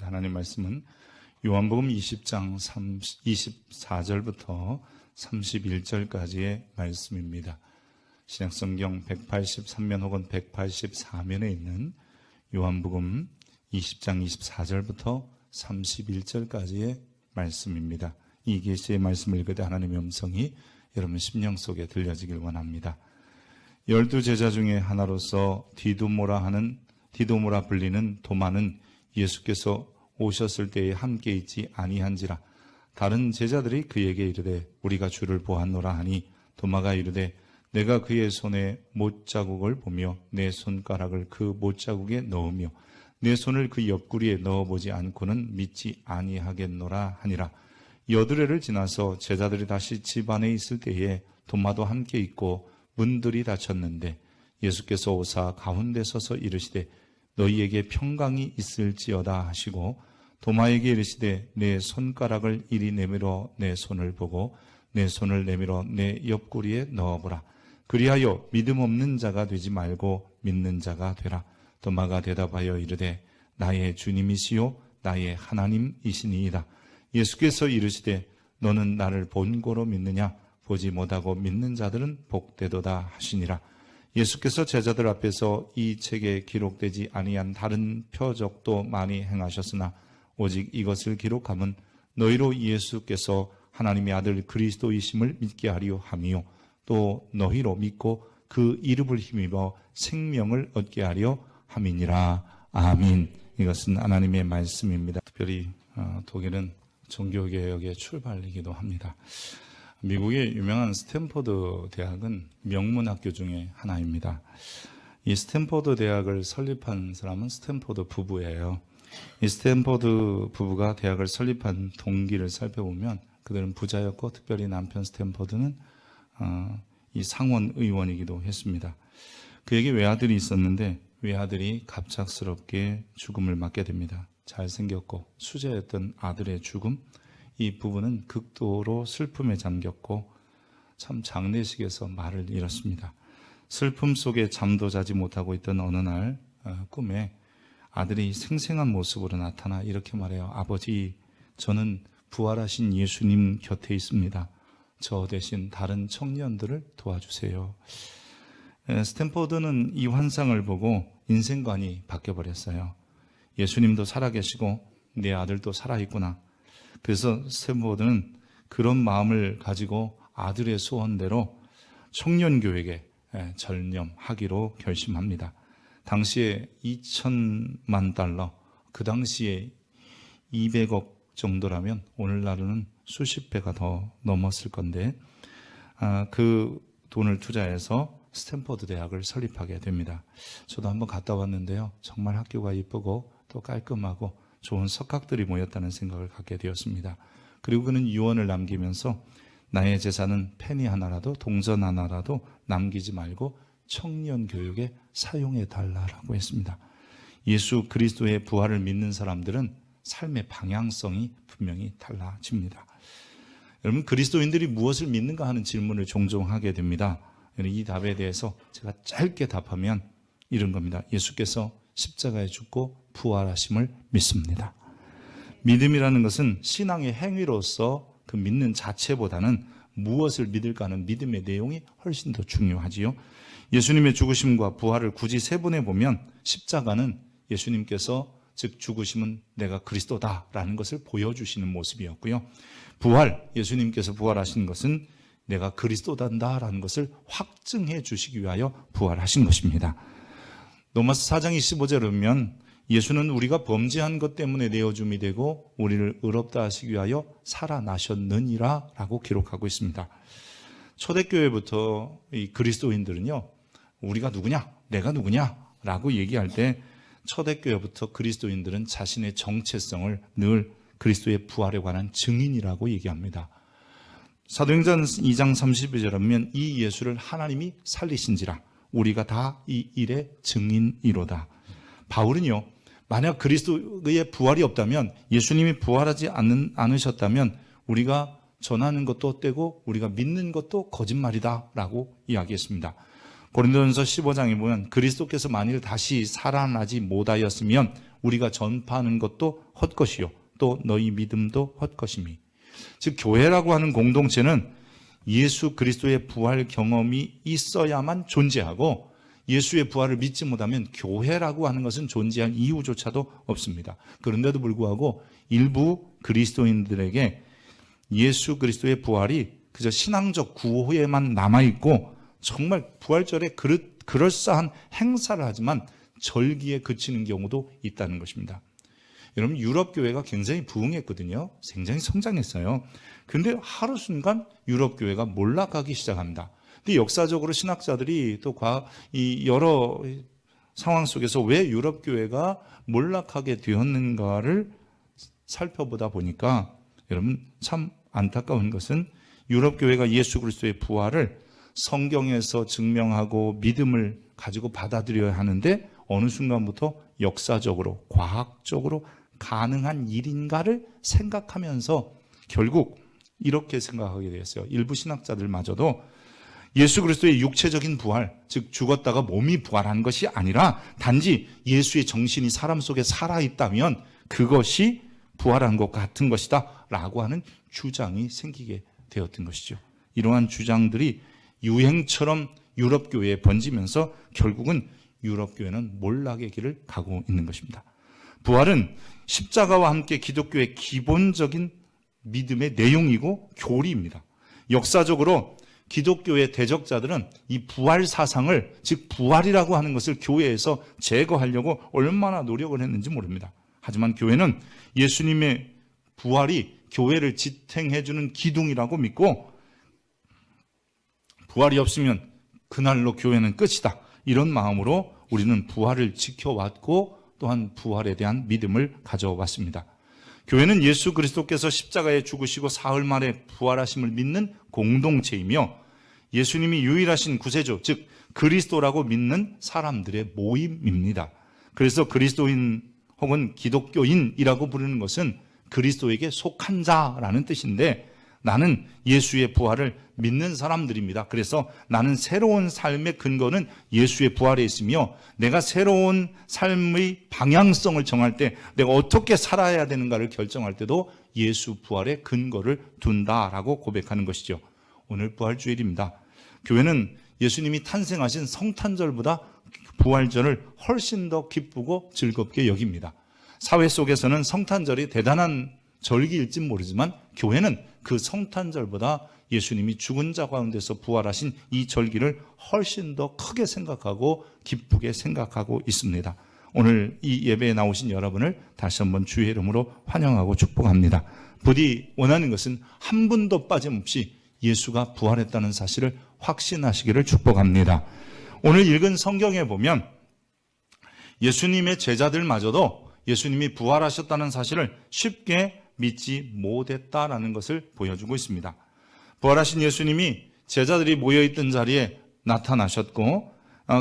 하겠습니다. 하나님 말씀은 요한복음 20장 24절부터 31절까지의 말씀입니다. 신약성경 183면 혹은 184면에 있는 요한복음 20장 24절부터 31절까지의 말씀입니다. 이 계시의 말씀을 읽을 때 하나님의 음성이 여러분 심령 속에 들려지길 원합니다. 12제자 중에 하나로서 디도모라 불리는 도마는 예수께서 오셨을 때에 함께 있지 아니한지라. 다른 제자들이 그에게 이르되 우리가 주를 보았노라 하니 도마가 이르되 내가 그의 손에 못자국을 보며 내 손가락을 그 못자국에 넣으며 내 손을 그 옆구리에 넣어보지 않고는 믿지 아니하겠노라 하니라. 여드레를 지나서 제자들이 다시 집 안에 있을 때에 도마도 함께 있고 문들이 닫혔는데 예수께서 오사 가운데 서서 이르시되 너희에게 평강이 있을지어다 하시고 도마에게 이르시되 내 손가락을 이리 내밀어 내 손을 보고 내 손을 내밀어 내 옆구리에 넣어보라. 그리하여 믿음 없는 자가 되지 말고 믿는 자가 되라. 도마가 대답하여 이르되 나의 주님이시요 나의 하나님이시니이다. 예수께서 이르시되 너는 나를 본고로 믿느냐? 보지 못하고 믿는 자들은 복되도다 하시니라. 예수께서 제자들 앞에서 이 책에 기록되지 아니한 다른 표적도 많이 행하셨으나 오직 이것을 기록함은 너희로 예수께서 하나님의 아들 그리스도이심을 믿게 하려 함이요 또 너희로 믿고 그 이름을 힘입어 생명을 얻게 하려 함이니라. 아멘. 이것은 하나님의 말씀입니다. 특별히 독일은 종교개혁의 출발이기도 합니다. 미국의 유명한 스탠포드 대학은 명문학교 중에 하나입니다. 이 스탠포드 대학을 설립한 사람은 스탠포드 부부예요. 이 스탠포드 부부가 대학을 설립한 동기를 살펴보면 그들은 부자였고 특별히 남편 스탠포드는 이 상원 의원이기도 했습니다. 그에게 외아들이 있었는데 외아들이 갑작스럽게 죽음을 맞게 됩니다. 잘생겼고 수자였던 아들의 죽음, 이 부부는 극도로 슬픔에 잠겼고 참 장례식에서 말을 잃었습니다. 슬픔 속에 잠도 자지 못하고 있던 어느 날 꿈에 아들이 생생한 모습으로 나타나 이렇게 말해요. 아버지, 저는 부활하신 예수님 곁에 있습니다. 저 대신 다른 청년들을 도와주세요. 스탠포드는 이 환상을 보고 인생관이 바뀌어버렸어요. 예수님도 살아계시고 내 아들도 살아있구나. 그래서 스탠포드는 그런 마음을 가지고 아들의 소원대로 청년교회에 전념하기로 결심합니다. 당시에 2천만 달러, 그 당시에 200억 정도라면 오늘날은 수십 배가 더 넘었을 건데 그 돈을 투자해서 스탠포드 대학을 설립하게 됩니다. 저도 한번 갔다 왔는데요. 정말 학교가 이쁘고 또 깔끔하고 좋은 석학들이 모였다는 생각을 갖게 되었습니다. 그리고 그는 유언을 남기면서 나의 재산은 페니 하나라도 동전 하나라도 남기지 말고 청년 교육에 사용해 달라고 했습니다. 예수 그리스도의 부활을 믿는 사람들은 삶의 방향성이 분명히 달라집니다. 여러분, 그리스도인들이 무엇을 믿는가 하는 질문을 종종 하게 됩니다. 이 답에 대해서 제가 짧게 답하면 이런 겁니다. 예수께서 십자가에 죽고 부활하심을 믿습니다. 믿음이라는 것은 신앙의 행위로서 그 믿는 자체보다는 무엇을 믿을까 하는 믿음의 내용이 훨씬 더 중요하지요. 예수님의 죽으심과 부활을 굳이 세분해 보면 십자가는 예수님께서 즉 죽으심은 내가 그리스도다라는 것을 보여주시는 모습이었고요. 부활, 예수님께서 부활하신 것은 내가 그리스도단다라는 것을 확증해 주시기 위하여 부활하신 것입니다. 로마서 4장 25절에 보면 예수는 우리가 범죄한 것 때문에 내어줌이 되고 우리를 의롭다 하시기 위하여 살아나셨느니라 라고 기록하고 있습니다. 초대교회부터 이 그리스도인들은요, 우리가 누구냐? 내가 누구냐? 라고 얘기할 때 초대교회부터 그리스도인들은 자신의 정체성을 늘 그리스도의 부활에 관한 증인이라고 얘기합니다. 사도행전 2장 32절에 보면 이 예수를 하나님이 살리신지라 우리가 다 이 일의 증인이로다. 바울은요, 만약 그리스도의 부활이 없다면, 예수님이 부활하지 않으셨다면 우리가 전하는 것도 헛되고 우리가 믿는 것도 거짓말이다 라고 이야기했습니다. 고린도전서 15장에 보면 그리스도께서 만일 다시 살아나지 못하였으면 우리가 전파하는 것도 헛것이요 또 너희 믿음도 헛것이미. 즉 교회라고 하는 공동체는 예수 그리스도의 부활 경험이 있어야만 존재하고 예수의 부활을 믿지 못하면 교회라고 하는 것은 존재할 이유조차도 없습니다. 그런데도 불구하고 일부 그리스도인들에게 예수 그리스도의 부활이 그저 신앙적 구호에만 남아있고 정말 부활절에 그럴싸한 행사를 하지만 절기에 그치는 경우도 있다는 것입니다. 여러분 유럽 교회가 굉장히 부흥했거든요. 굉장히 성장했어요. 그런데 하루 순간 유럽 교회가 몰락하기 시작합니다. 근데 역사적으로 신학자들이 또 이 여러 상황 속에서 왜 유럽 교회가 몰락하게 되었는가를 살펴보다 보니까 여러분 참 안타까운 것은 유럽 교회가 예수 그리스도의 부활을 성경에서 증명하고 믿음을 가지고 받아들여야 하는데 어느 순간부터 역사적으로 과학적으로 가능한 일인가를 생각하면서 결국 이렇게 생각하게 되었어요. 일부 신학자들마저도 예수 그리스도의 육체적인 부활, 즉 죽었다가 몸이 부활한 것이 아니라 단지 예수의 정신이 사람 속에 살아있다면 그것이 부활한 것 같은 것이다 라고 하는 주장이 생기게 되었던 것이죠. 이러한 주장들이 유행처럼 유럽 교회에 번지면서 결국은 유럽 교회는 몰락의 길을 가고 있는 것입니다. 부활은 십자가와 함께 기독교의 기본적인 믿음의 내용이고 교리입니다. 역사적으로 기독교의 대적자들은 이 부활 사상을, 즉 부활이라고 하는 것을 교회에서 제거하려고 얼마나 노력을 했는지 모릅니다. 하지만 교회는 예수님의 부활이 교회를 지탱해주는 기둥이라고 믿고 부활이 없으면 그날로 교회는 끝이다. 이런 마음으로 우리는 부활을 지켜왔고 또한 부활에 대한 믿음을 가져왔습니다. 교회는 예수 그리스도께서 십자가에 죽으시고 사흘 만에 부활하심을 믿는 공동체이며 예수님이 유일하신 구세주, 즉 그리스도라고 믿는 사람들의 모임입니다. 그래서 그리스도인 혹은 기독교인이라고 부르는 것은 그리스도에게 속한 자라는 뜻인데 나는 예수의 부활을 믿는 사람들입니다. 그래서 나는 새로운 삶의 근거는 예수의 부활에 있으며 내가 새로운 삶의 방향성을 정할 때 내가 어떻게 살아야 되는가를 결정할 때도 예수 부활의 근거를 둔다라고 고백하는 것이죠. 오늘 부활주일입니다. 교회는 예수님이 탄생하신 성탄절보다 부활절을 훨씬 더 기쁘고 즐겁게 여깁니다. 사회 속에서는 성탄절이 대단한 절기일지 모르지만 교회는 그 성탄절보다 예수님이 죽은 자 가운데서 부활하신 이 절기를 훨씬 더 크게 생각하고 기쁘게 생각하고 있습니다. 오늘 이 예배에 나오신 여러분을 다시 한번 주의 이름으로 환영하고 축복합니다. 부디 원하는 것은 한 분도 빠짐없이 예수가 부활했다는 사실을 확신하시기를 축복합니다. 오늘 읽은 성경에 보면 예수님의 제자들마저도 예수님이 부활하셨다는 사실을 쉽게 믿지 못했다라는 것을 보여주고 있습니다. 부활하신 예수님이 제자들이 모여있던 자리에 나타나셨고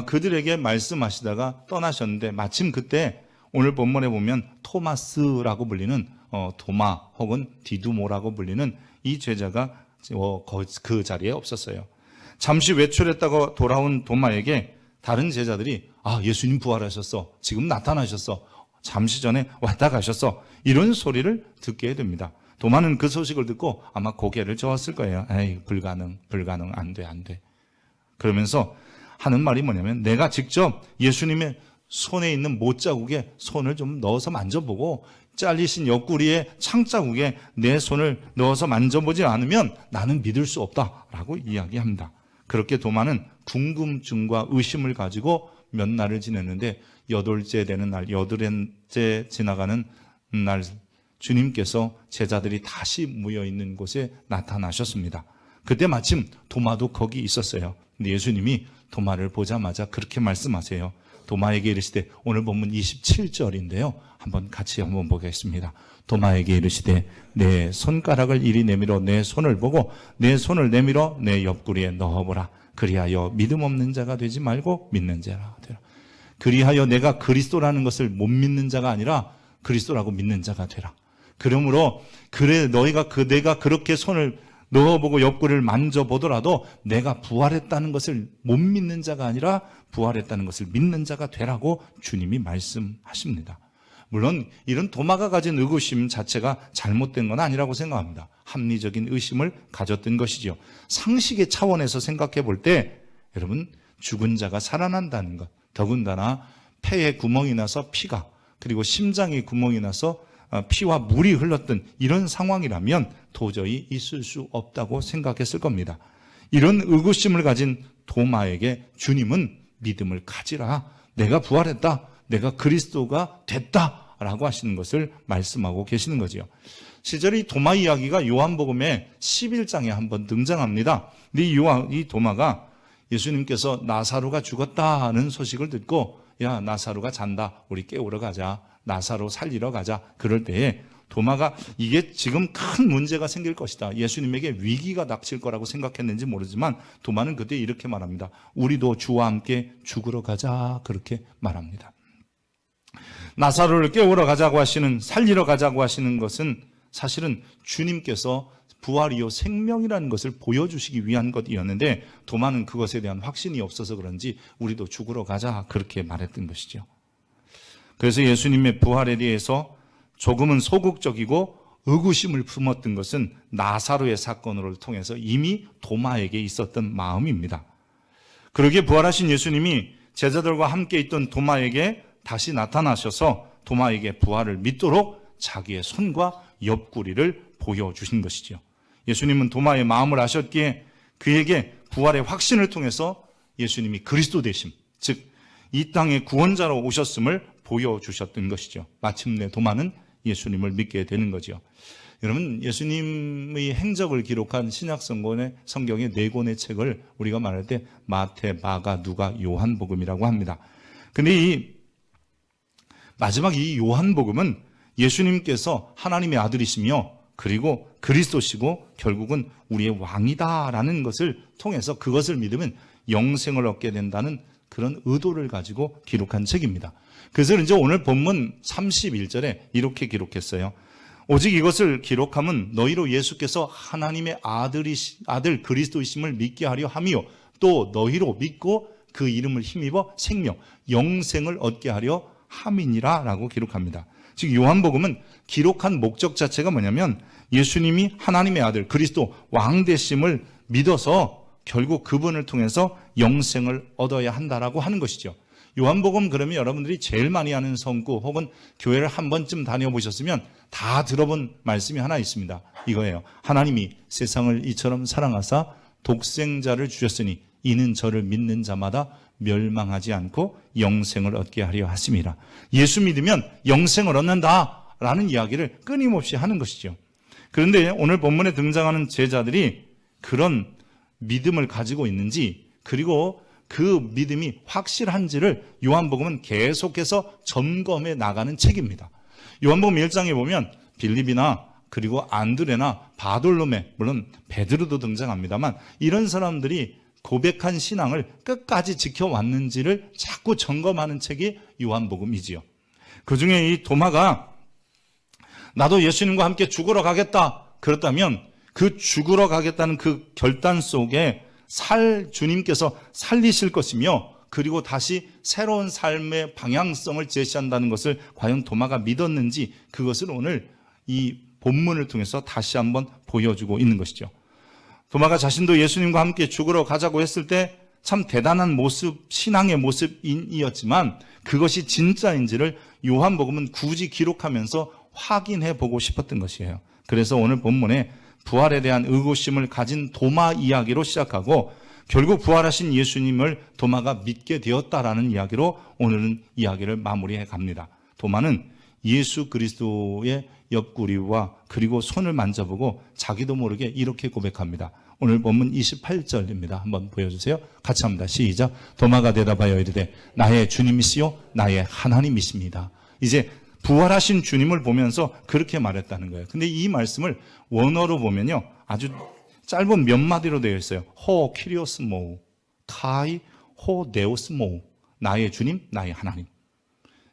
그들에게 말씀하시다가 떠나셨는데 마침 그때 오늘 본문에 보면 토마스라고 불리는 도마 혹은 디두모라고 불리는 이 제자가 그 자리에 없었어요. 잠시 외출했다가 돌아온 도마에게 다른 제자들이 예수님 부활하셨어. 지금 나타나셨어. 잠시 전에 왔다 가셨어. 이런 소리를 듣게 됩니다. 도마는 그 소식을 듣고 아마 고개를 저었을 거예요. 에이, 불가능, 안 돼. 그러면서 하는 말이 뭐냐면 내가 직접 예수님의 손에 있는 못자국에 손을 좀 넣어서 만져보고 잘리신 옆구리에 창자국에 내 손을 넣어서 만져보지 않으면 나는 믿을 수 없다라고 이야기합니다. 그렇게 도마는 궁금증과 의심을 가지고 몇 날을 지냈는데 여덟째 되는 날, 여덟째 지나가는 날 주님께서 제자들이 다시 모여있는 곳에 나타나셨습니다. 그때 마침 도마도 거기 있었어요. 근데 예수님이 도마를 보자마자 그렇게 말씀하세요. 도마에게 이르시되, 오늘 본문 27절인데요. 같이 보겠습니다. 도마에게 이르시되 내 손가락을 이리 내밀어 내 손을 보고 내 손을 내밀어 내 옆구리에 넣어보라. 그리하여 믿음 없는 자가 되지 말고 믿는 자가 되라. 그리하여 내가 그리스도라는 것을 못 믿는 자가 아니라 그리스도라고 믿는 자가 되라. 그러므로 내가 그렇게 손을 넣어보고 옆구리를 만져보더라도 내가 부활했다는 것을 못 믿는 자가 아니라 부활했다는 것을 믿는 자가 되라고 주님이 말씀하십니다. 물론 이런 도마가 가진 의구심 자체가 잘못된 건 아니라고 생각합니다. 합리적인 의심을 가졌던 것이죠. 상식의 차원에서 생각해 볼 때 여러분, 죽은 자가 살아난다는 것, 더군다나 폐에 구멍이 나서 피가, 그리고 심장에 구멍이 나서 피와 물이 흘렀던 이런 상황이라면 도저히 있을 수 없다고 생각했을 겁니다. 이런 의구심을 가진 도마에게 주님은 믿음을 가지라, 내가 부활했다, 내가 그리스도가 됐다라고 하시는 것을 말씀하고 계시는 거지요. 실제로 이 도마 이야기가 요한복음의 11장에 한번 등장합니다. 근데 이 도마가 예수님께서 나사로가 죽었다는 소식을 듣고, 야, 나사로가 잔다, 우리 깨우러 가자, 나사로 살리러 가자. 그럴 때에 도마가 이게 지금 큰 문제가 생길 것이다, 예수님에게 위기가 닥칠 거라고 생각했는지 모르지만 도마는 그때 이렇게 말합니다. 우리도 주와 함께 죽으러 가자, 그렇게 말합니다. 나사로를 깨우러 가자고 하시는, 살리러 가자고 하시는 것은 사실은 주님께서 부활이요 생명이라는 것을 보여주시기 위한 것이었는데, 도마는 그것에 대한 확신이 없어서 그런지 우리도 죽으러 가자, 그렇게 말했던 것이죠. 그래서 예수님의 부활에 대해서 조금은 소극적이고 의구심을 품었던 것은 나사로의 사건을 통해서 이미 도마에게 있었던 마음입니다. 그러기에 부활하신 예수님이 제자들과 함께 있던 도마에게 다시 나타나셔서 도마에게 부활을 믿도록 자기의 손과 옆구리를 보여주신 것이죠. 예수님은 도마의 마음을 아셨기에 그에게 부활의 확신을 통해서 예수님이 그리스도 되심, 즉 이 땅의 구원자로 오셨음을 보여주셨던 것이죠. 마침내 도마는 예수님을 믿게 되는 거죠. 여러분, 예수님의 행적을 기록한 신약성경의 4권의 책을 우리가 말할 때 마태, 마가, 누가, 요한복음이라고 합니다. 근데 마지막 이 요한복음은 예수님께서 하나님의 아들이시며 그리고 그리스도시고 결국은 우리의 왕이다라는 것을 통해서 그것을 믿으면 영생을 얻게 된다는 그런 의도를 가지고 기록한 책입니다. 그래서 이제 오늘 본문 31절에 이렇게 기록했어요. 오직 이것을 기록함은 너희로 예수께서 하나님의 아들 그리스도이심을 믿게 하려 함이요, 또 너희로 믿고 그 이름을 힘입어 생명, 영생을 얻게 하려 함이니라 라고 기록합니다. 즉 요한복음은 기록한 목적 자체가 뭐냐면 예수님이 하나님의 아들 그리스도 왕 되심을 믿어서 결국 그분을 통해서 영생을 얻어야 한다라고 하는 것이죠. 요한복음 그러면 여러분들이 제일 많이 아는 성구 혹은 교회를 한 번쯤 다녀보셨으면 다 들어본 말씀이 하나 있습니다. 이거예요. 하나님이 세상을 이처럼 사랑하사 독생자를 주셨으니 이는 저를 믿는 자마다 멸망하지 않고 영생을 얻게 하려 하심이라. 예수 믿으면 영생을 얻는다라는 이야기를 끊임없이 하는 것이죠. 그런데 오늘 본문에 등장하는 제자들이 그런 믿음을 가지고 있는지, 그리고 그 믿음이 확실한지를 요한복음은 계속해서 점검해 나가는 책입니다. 요한복음 1장에 보면 빌립이나 그리고 안드레나 바돌로메, 물론 베드로도 등장합니다만 이런 사람들이 고백한 신앙을 끝까지 지켜왔는지를 자꾸 점검하는 책이 요한복음이지요. 그중에 이 도마가 나도 예수님과 함께 죽으러 가겠다 그렇다면 그 죽으러 가겠다는 그 결단 속에 주님께서 살리실 것이며 그리고 다시 새로운 삶의 방향성을 제시한다는 것을 과연 도마가 믿었는지, 그것을 오늘 이 본문을 통해서 다시 한번 보여주고 있는 것이죠. 도마가 자신도 예수님과 함께 죽으러 가자고 했을 때 참 대단한 모습, 신앙의 모습이었지만 그것이 진짜인지를 요한복음은 굳이 기록하면서 확인해 보고 싶었던 것이에요. 그래서 오늘 본문에 부활에 대한 의구심을 가진 도마 이야기로 시작하고 결국 부활하신 예수님을 도마가 믿게 되었다라는 이야기로 오늘은 이야기를 마무리해 갑니다. 도마는 예수 그리스도의 옆구리와 그리고 손을 만져보고 자기도 모르게 이렇게 고백합니다. 오늘 본문 28절입니다. 한번 보여주세요. 같이 합니다. 시작. 도마가 대답하여 이르되 나의 주님이시요 나의 하나님이십니다. 이제 부활하신 주님을 보면서 그렇게 말했다는 거예요. 근데 이 말씀을 원어로 보면요, 아주 짧은 몇 마디로 되어 있어요. 호 키리오스 모우, 카이 호 데오스 모우. 나의 주님, 나의 하나님.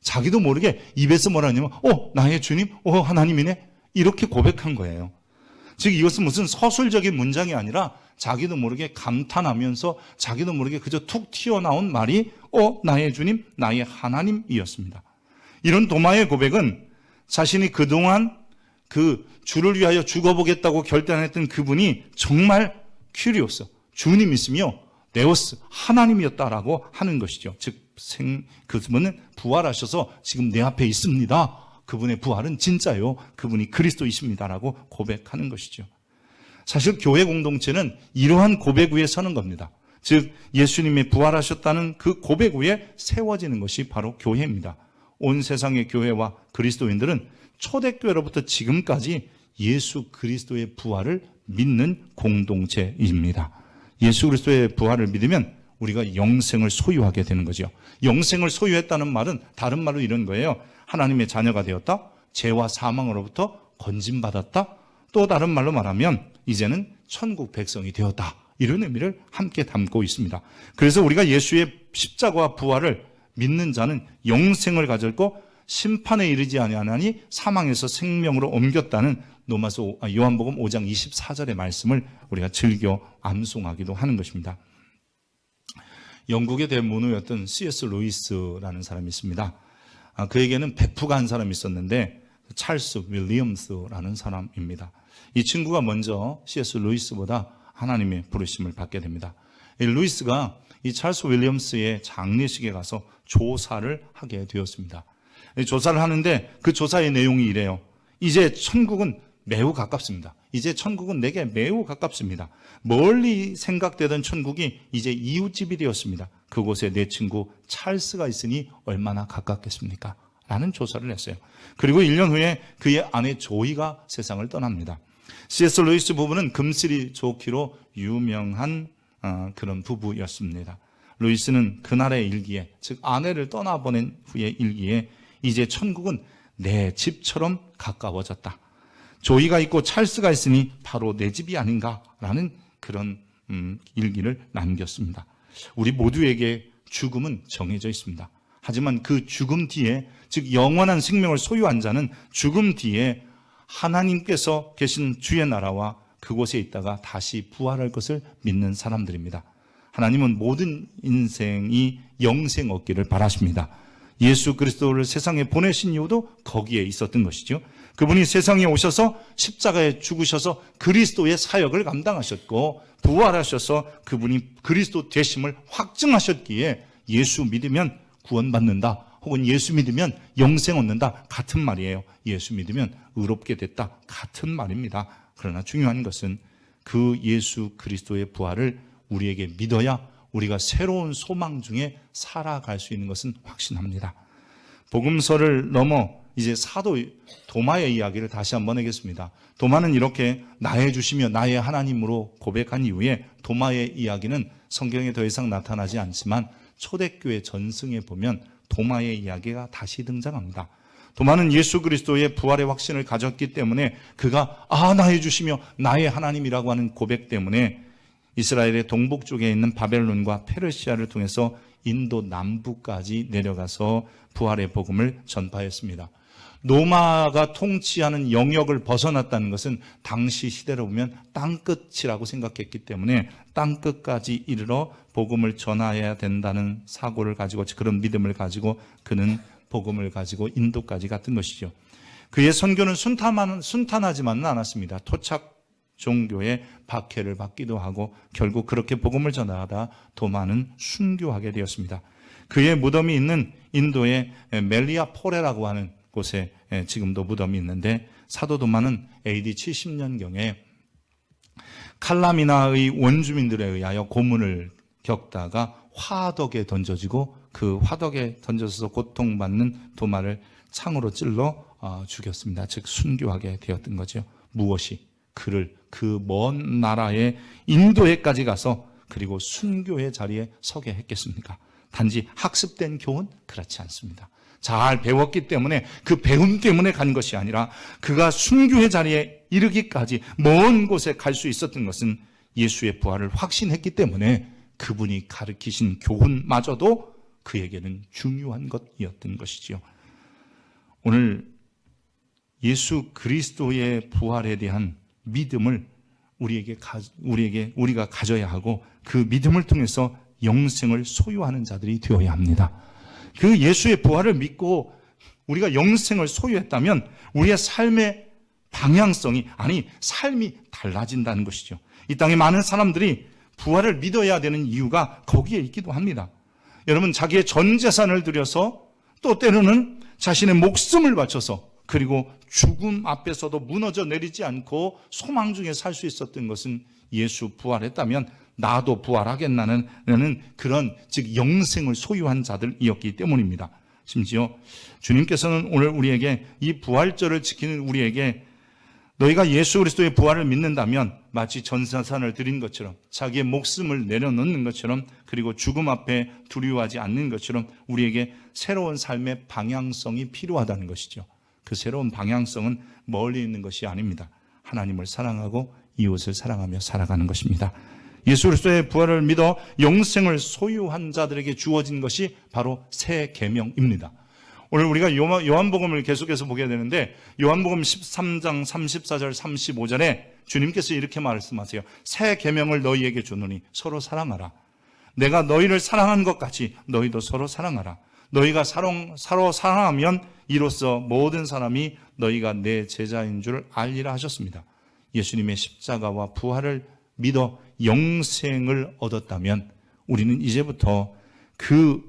자기도 모르게 입에서 뭐라 하냐면 나의 주님, 하나님이네, 이렇게 고백한 거예요. 즉 이것은 무슨 서술적인 문장이 아니라 자기도 모르게 감탄하면서 자기도 모르게 그저 툭 튀어나온 말이 나의 주님, 나의 하나님이었습니다. 이런 도마의 고백은 자신이 그동안 그 주를 위하여 죽어보겠다고 결단했던 그분이 정말 큐리오스, 주님 있으며 네오스, 하나님이었다라고 하는 것이죠. 즉 그분은 부활하셔서 지금 내 앞에 있습니다. 그분의 부활은 진짜요. 그분이 그리스도이십니다라고 고백하는 것이죠. 사실 교회 공동체는 이러한 고백 위에 서는 겁니다. 즉 예수님이 부활하셨다는 그 고백 위에 세워지는 것이 바로 교회입니다. 온 세상의 교회와 그리스도인들은 초대교회로부터 지금까지 예수 그리스도의 부활을 믿는 공동체입니다. 예수 그리스도의 부활을 믿으면 우리가 영생을 소유하게 되는 거죠. 영생을 소유했다는 말은 다른 말로 이런 거예요. 하나님의 자녀가 되었다, 죄와 사망으로부터 건진받았다, 또 다른 말로 말하면 이제는 천국 백성이 되었다, 이런 의미를 함께 담고 있습니다. 그래서 우리가 예수의 십자가와 부활을 믿는 자는 영생을 가졌고 심판에 이르지 아니하나니 사망에서 생명으로 옮겼다는 요한복음 5장 24절의 말씀을 우리가 즐겨 암송하기도 하는 것입니다. 영국의 대문호였던 C.S. 루이스라는 사람이 있습니다. 그에게는 베프가 한 사람이 있었는데 찰스 윌리엄스라는 사람입니다. 이 친구가 먼저 C.S. 루이스보다 하나님의 부르심을 받게 됩니다. 이 루이스가 이 찰스 윌리엄스의 장례식에 가서 조사를 하게 되었습니다. 조사를 하는데 그 조사의 내용이 이래요. 이제 천국은 매우 가깝습니다. 이제 천국은 내게 매우 가깝습니다. 멀리 생각되던 천국이 이제 이웃집이 되었습니다. 그곳에 내 친구 찰스가 있으니 얼마나 가깝겠습니까? 라는 조사를 했어요. 그리고 1년 후에 그의 아내 조이가 세상을 떠납니다. C.S. 루이스 부부는 금슬이 좋기로 유명한 그런 부부였습니다. 루이스는 그날의 일기에, 즉 아내를 떠나보낸 후의 일기에 이제 천국은 내 집처럼 가까워졌다. 조이가 있고 찰스가 있으니 바로 내 집이 아닌가라는 그런 일기를 남겼습니다. 우리 모두에게 죽음은 정해져 있습니다. 하지만 그 죽음 뒤에, 즉 영원한 생명을 소유한 자는 죽음 뒤에 하나님께서 계신 주의 나라와 그곳에 있다가 다시 부활할 것을 믿는 사람들입니다. 하나님은 모든 인생이 영생 얻기를 바라십니다. 예수 그리스도를 세상에 보내신 이유도 거기에 있었던 것이죠. 그분이 세상에 오셔서 십자가에 죽으셔서 그리스도의 사역을 감당하셨고 부활하셔서 그분이 그리스도 되심을 확증하셨기에 예수 믿으면 구원받는다, 혹은 예수 믿으면 영생 얻는다, 같은 말이에요. 예수 믿으면 의롭게 됐다, 같은 말입니다. 그러나 중요한 것은 그 예수 그리스도의 부활을 우리에게 믿어야 우리가 새로운 소망 중에 살아갈 수 있는 것은 확신합니다. 복음서를 넘어 이제 사도 도마의 이야기를 다시 한번 하겠습니다. 도마는 이렇게 나의 주시며 나의 하나님으로 고백한 이후에 도마의 이야기는 성경에 더 이상 나타나지 않지만 초대교회 전승에 보면 도마의 이야기가 다시 등장합니다. 도마는 예수 그리스도의 부활의 확신을 가졌기 때문에 그가 나의 주시며 나의 하나님이라고 하는 고백 때문에 이스라엘의 동북 쪽에 있는 바벨론과 페르시아를 통해서 인도 남부까지 내려가서 부활의 복음을 전파했습니다. 로마가 통치하는 영역을 벗어났다는 것은 당시 시대로 보면 땅끝이라고 생각했기 때문에 땅끝까지 이르러 복음을 전하여야 된다는 사고를 가지고, 그런 믿음을 가지고 그는 복음을 가지고 인도까지 갔던 것이죠. 그의 선교는 순탄하지만은 않았습니다. 토착 종교의 박해를 받기도 하고 결국 그렇게 복음을 전하다 도마는 순교하게 되었습니다. 그의 무덤이 있는 인도의 멜리아 포레라고 하는 곳에 지금도 무덤이 있는데, 사도 도마는 AD 70년경에 칼라미나의 원주민들에 의하여 고문을 겪다가 화덕에 던져지고 그 화덕에 던져서 고통받는 도마를 창으로 찔러 죽였습니다. 즉 순교하게 되었던 거죠. 무엇이 그를 그 먼 나라의 인도에까지 가서 그리고 순교의 자리에 서게 했겠습니까? 단지 학습된 교훈? 그렇지 않습니다. 잘 배웠기 때문에 그 배움 때문에 간 것이 아니라 그가 순교의 자리에 이르기까지 먼 곳에 갈 수 있었던 것은 예수의 부활을 확신했기 때문에 그분이 가르치신 교훈마저도 그에게는 중요한 것이었던 것이지요. 오늘 예수 그리스도의 부활에 대한 믿음을 우리가 가져야 하고 그 믿음을 통해서 영생을 소유하는 자들이 되어야 합니다. 그 예수의 부활을 믿고 우리가 영생을 소유했다면 우리의 삶의 방향성이, 아니 삶이 달라진다는 것이죠. 이 땅에 많은 사람들이 부활을 믿어야 되는 이유가 거기에 있기도 합니다. 여러분, 자기의 전 재산을 들여서, 또 때로는 자신의 목숨을 바쳐서, 그리고 죽음 앞에서도 무너져 내리지 않고 소망 중에 살 수 있었던 것은 예수 부활했다면 나도 부활하겠나는 그런, 즉 영생을 소유한 자들이었기 때문입니다. 심지어 주님께서는 오늘 우리에게, 이 부활절을 지키는 우리에게, 너희가 예수 그리스도의 부활을 믿는다면 마치 전 재산을 드린 것처럼, 자기의 목숨을 내려놓는 것처럼, 그리고 죽음 앞에 두려워하지 않는 것처럼 우리에게 새로운 삶의 방향성이 필요하다는 것이죠. 그 새로운 방향성은 멀리 있는 것이 아닙니다. 하나님을 사랑하고 이웃을 사랑하며 살아가는 것입니다. 예수 그리스도의 부활을 믿어 영생을 소유한 자들에게 주어진 것이 바로 새 계명입니다. 오늘 우리가 요한복음을 계속해서 보게 되는데, 요한복음 13장 34절 35절에 주님께서 이렇게 말씀하세요. 새 계명을 너희에게 주노니 서로 사랑하라. 내가 너희를 사랑한 것 같이 너희도 서로 사랑하라. 너희가 서로 사랑하면 이로써 모든 사람이 너희가 내 제자인 줄 알리라 하셨습니다. 예수님의 십자가와 부활을 믿어 영생을 얻었다면 우리는 이제부터 그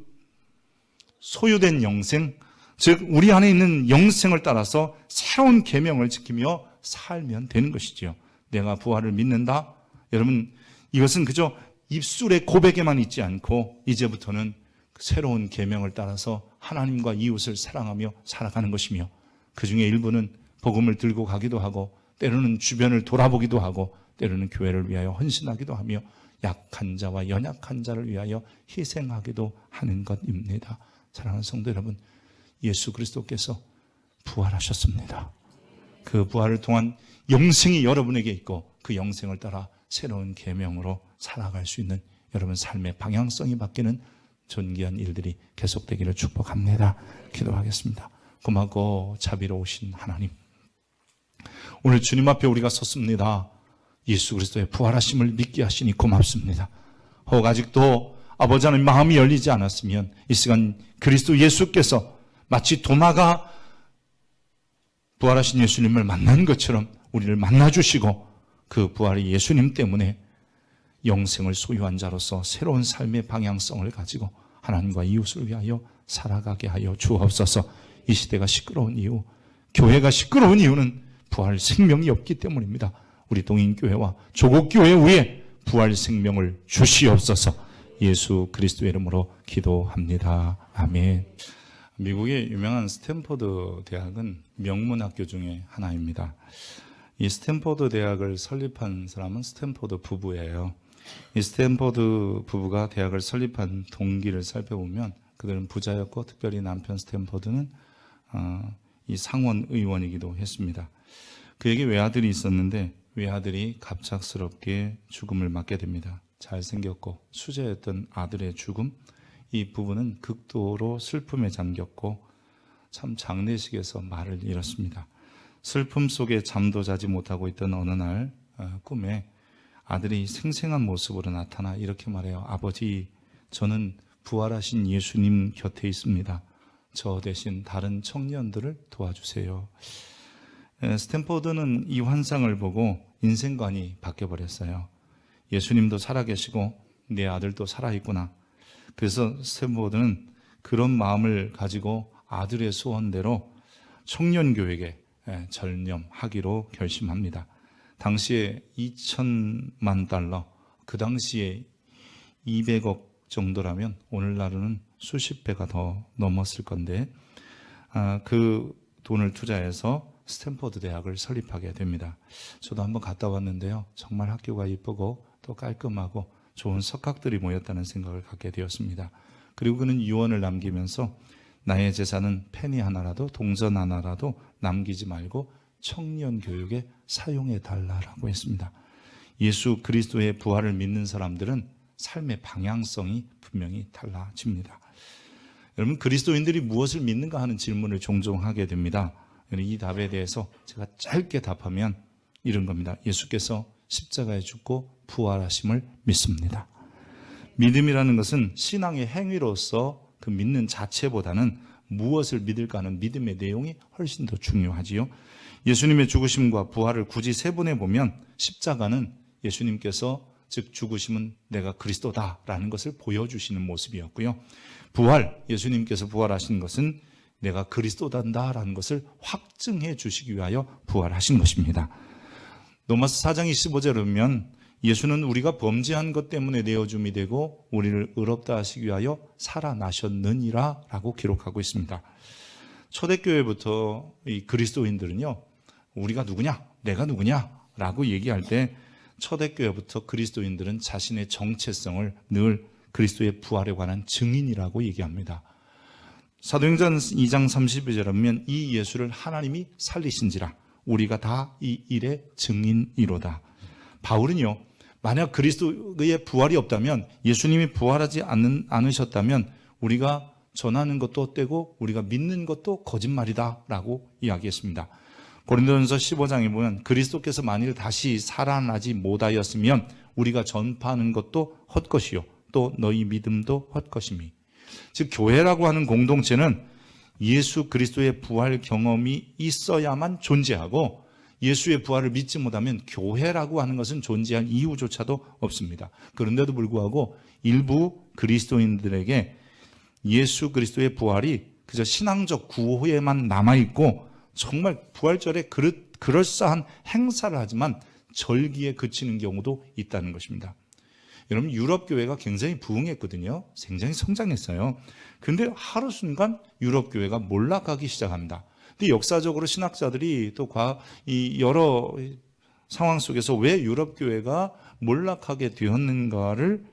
소유된 영생, 즉 우리 안에 있는 영생을 따라서 새로운 계명을 지키며 살면 되는 것이지요. 내가 부활을 믿는다. 여러분, 이것은 그저 입술의 고백에만 있지 않고 이제부터는 새로운 계명을 따라서 하나님과 이웃을 사랑하며 살아가는 것이며, 그 중에 일부는 복음을 들고 가기도 하고, 때로는 주변을 돌아보기도 하고, 때로는 교회를 위하여 헌신하기도 하며, 약한 자와 연약한 자를 위하여 희생하기도 하는 것입니다. 사랑하는 성도 여러분, 예수 그리스도께서 부활하셨습니다. 그 부활을 통한 영생이 여러분에게 있고, 그 영생을 따라 새로운 계명으로 살아갈 수 있는 여러분 삶의 방향성이 바뀌는 존귀한 일들이 계속되기를 축복합니다. 기도하겠습니다. 고맙고 자비로우신 하나님, 오늘 주님 앞에 우리가 섰습니다. 예수 그리스도의 부활하심을 믿게 하시니 고맙습니다. 혹 아직도 아버지 하나님 마음이 열리지 않았으면 이 시간 그리스도 예수께서 마치 도마가 부활하신 예수님을 만난 것처럼 우리를 만나주시고, 그 부활의 예수님 때문에 영생을 소유한 자로서 새로운 삶의 방향성을 가지고 하나님과 이웃을 위하여 살아가게 하여 주옵소서. 이 시대가 시끄러운 이유, 교회가 시끄러운 이유는 부활 생명이 없기 때문입니다. 우리 동인교회와 조국교회 위에 부활 생명을 주시옵소서. 예수 그리스도의 이름으로 기도합니다. 아멘. 미국의 유명한 스탠포드 대학은 명문학교 중에 하나입니다. 이 스탠포드 대학을 설립한 사람은 스탠포드 부부예요. 이 스탠포드 부부가 대학을 설립한 동기를 살펴보면 그들은 부자였고, 특별히 남편 스탠포드는 이 상원 의원이기도 했습니다. 그에게 외아들이 있었는데 외아들이 갑작스럽게 죽음을 맞게 됩니다. 잘생겼고 수제였던 아들의 죽음, 이 부부는 극도로 슬픔에 잠겼고 참 장례식에서 말을 잃었습니다. 슬픔 속에 잠도 자지 못하고 있던 어느 날 꿈에 아들이 생생한 모습으로 나타나 이렇게 말해요. 아버지, 저는 부활하신 예수님 곁에 있습니다. 저 대신 다른 청년들을 도와주세요. 스탠포드는 이 환상을 보고 인생관이 바뀌어버렸어요. 예수님도 살아계시고 내 아들도 살아있구나. 그래서 스탠포드는 그런 마음을 가지고 아들의 소원대로 청년교회에 전념하기로 결심합니다. 당시에 2천만 달러, 그 당시에 200억 정도라면 오늘날은 수십 배가 더 넘었을 건데, 그 돈을 투자해서 스탠포드 대학을 설립하게 됩니다. 저도 한번 갔다 왔는데요. 정말 학교가 이쁘고 또 깔끔하고 좋은 석학들이 모였다는 생각을 갖게 되었습니다. 그리고 그는 유언을 남기면서 나의 재산은 페니 하나라도, 동전 하나라도 남기지 말고 청년 교육에 사용해 달라고 했습니다. 예수 그리스도의 부활을 믿는 사람들은 삶의 방향성이 분명히 달라집니다. 여러분, 그리스도인들이 무엇을 믿는가 하는 질문을 종종 하게 됩니다. 이 답에 대해서 제가 짧게 답하면 이런 겁니다. 예수께서 십자가에 죽고 부활하심을 믿습니다. 믿음이라는 것은 신앙의 행위로서 그 믿는 자체보다는 무엇을 믿을까 하는 믿음의 내용이 훨씬 더 중요하지요. 예수님의 죽으심과 부활을 굳이 세분해 보면 십자가는 예수님께서 즉 죽으심은 내가 그리스도다라는 것을 보여주시는 모습이었고요. 부활, 예수님께서 부활하신 것은 내가 그리스도단다라는 것을 확증해 주시기 위하여 부활하신 것입니다. 로마서 4장 25절에 보면 예수는 우리가 범죄한 것 때문에 내어줌이 되고 우리를 의롭다 하시기 위하여 살아나셨느니라 라고 기록하고 있습니다. 초대교회부터 이 그리스도인들은요, 우리가 누구냐, 내가 누구냐 라고 얘기할 때 초대교회부터 그리스도인들은 자신의 정체성을 늘 그리스도의 부활에 관한 증인이라고 얘기합니다. 사도행전 2장 32절에 보면 이 예수를 하나님이 살리신지라 우리가 다 이 일의 증인이로다. 바울은요, 만약 그리스도의 부활이 없다면, 예수님이 부활하지 않으셨다면 우리가 전하는 것도 헛되고 우리가 믿는 것도 거짓말이다 라고 이야기했습니다. 고린도전서 15장에 보면 그리스도께서 만일 다시 살아나지 못하였으면 우리가 전파하는 것도 헛것이요 또 너희 믿음도 헛것이니. 즉 교회라고 하는 공동체는 예수 그리스도의 부활 경험이 있어야만 존재하고 예수의 부활을 믿지 못하면 교회라고 하는 것은 존재할 이유조차도 없습니다. 그런데도 불구하고 일부 그리스도인들에게 예수 그리스도의 부활이 그저 신앙적 구호에만 남아있고 정말 부활절에 그럴싸한 행사를 하지만 절기에 그치는 경우도 있다는 것입니다. 여러분, 유럽 교회가 굉장히 부흥했거든요. 굉장히 성장했어요. 근데 하루 순간 유럽 교회가 몰락하기 시작합니다. 근데 역사적으로 신학자들이 또 여러 상황 속에서 왜 유럽 교회가 몰락하게 되었는가를